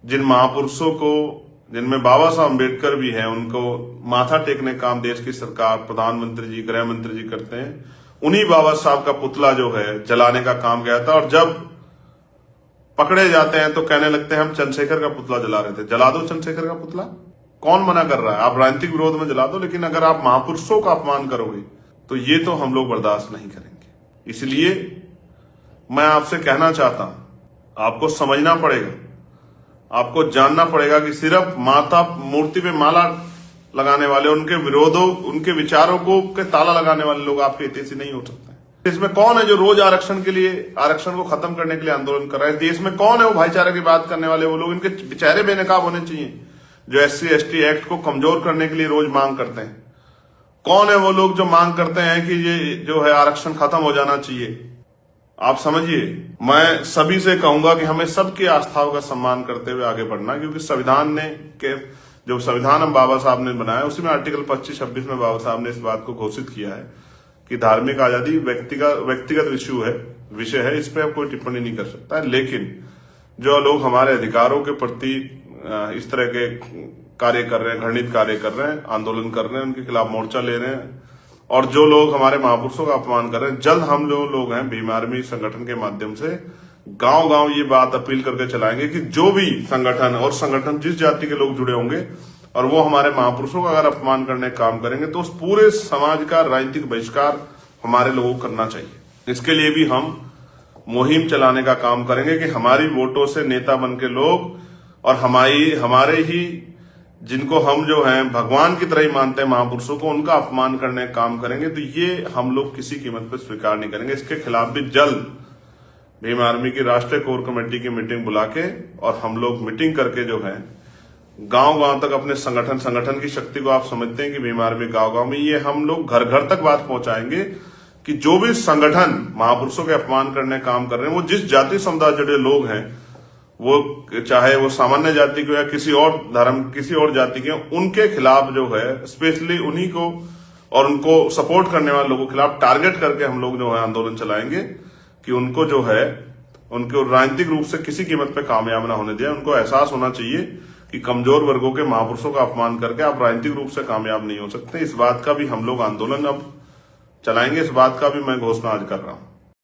जिन महापुरुषों को, जिनमें बाबा साहब अम्बेडकर भी हैं, उनको माथा टेकने का काम देश की सरकार, प्रधानमंत्री जी, गृह मंत्री जी करते हैं। उन्हीं बाबा साहब का पुतला जो है जलाने का काम किया था, और जब पकड़े जाते हैं तो कहने लगते हैं हम चंद्रशेखर का पुतला जला रहे थे। जला दो चंद्रशेखर का पुतला, कौन मना कर रहा है? आप राजनीतिक विरोध में जला दो, लेकिन अगर आप महापुरुषों का अपमान करोगे तो ये तो हम लोग बर्दाश्त नहीं करेंगे। इसलिए मैं आपसे कहना चाहता हूं, आपको समझना पड़ेगा, आपको जानना पड़ेगा कि सिर्फ माता मूर्ति पे माला लगाने वाले, उनके विरोधों, उनके विचारों को के ताला लगाने वाले लोग आपके हितैषी नहीं हो सकते। इसमें कौन है जो रोज आरक्षण के लिए, आरक्षण को खत्म करने के लिए आंदोलन कर रहा है? देश में कौन है वो भाईचारे की बात करने वाले? वो लोग, इनके बेचारे बेनकाब होने चाहिए जो SC/ST एक्ट को कमजोर करने के लिए रोज मांग करते हैं। कौन है वो लोग जो मांग करते हैं कि ये जो है आरक्षण खत्म हो जाना चाहिए? आप समझिए, मैं सभी से कहूंगा कि हमें सबकी आस्थाओं का सम्मान करते हुए आगे बढ़ना, क्योंकि संविधान ने के जो संविधान हम बाबा साहब ने बनाया, उसी में आर्टिकल 25-26 में बाबा साहब ने इस बात को घोषित किया है कि धार्मिक आजादी व्यक्तिगत विषय है, इस पर आप कोई टिप्पणी नहीं कर सकता है। लेकिन जो लोग हमारे अधिकारों के प्रति इस तरह के कार्य कर रहे हैं, घृणित कार्य कर रहे हैं, आंदोलन कर रहे हैं, उनके खिलाफ मोर्चा ले रहे हैं, और जो लोग हमारे महापुरुषों का अपमान कर रहे हैं, जल्द हम लोग हैं भीम आर्मी संगठन के माध्यम से गांव गांव ये बात अपील करके चलाएंगे कि जो भी संगठन जिस जाति के लोग जुड़े होंगे और वो हमारे महापुरुषों का अगर अपमान करने का काम करेंगे तो उस पूरे समाज का राजनीतिक बहिष्कार हमारे लोगों को करना चाहिए। इसके लिए भी हम मुहिम चलाने का काम करेंगे कि हमारी वोटों से नेता बन के लोग, और हमारे ही जिनको हम जो हैं भगवान की तरह ही मानते हैं महापुरुषों को, उनका अपमान करने का काम करेंगे, तो ये हम लोग किसी कीमत पर स्वीकार नहीं करेंगे। इसके खिलाफ भी जल्द भीम आर्मी की राष्ट्रीय कोर कमेटी की मीटिंग बुला के, और हम लोग मीटिंग करके जो है गांव गांव तक अपने संगठन की शक्ति को, आप समझते हैं कि भीम आर्मी गांव गांव में, ये हम लोग घर घर तक बात पहुंचाएंगे कि जो भी संगठन महापुरुषों के अपमान करने का काम कर रहे हैं, वो जिस जाति समुदाय जुड़े लोग हैं, वो चाहे वो सामान्य जाति को या किसी और धर्म, किसी और जाति के, उनके खिलाफ जो है स्पेशली उन्हीं को और उनको सपोर्ट करने वाले लोगों के खिलाफ टारगेट करके हम लोग जो है आंदोलन चलाएंगे कि उनको जो है, उनको राजनीतिक रूप से किसी कीमत पे कामयाब ना होने दिया। उनको एहसास होना चाहिए कि कमजोर वर्गों के महापुरुषों का अपमान करके आप राजनीतिक रूप से कामयाब नहीं हो सकते। इस बात का भी हम लोग आंदोलन अब चलाएंगे, इस बात का भी मैं घोषणा आज कर रहा हूं।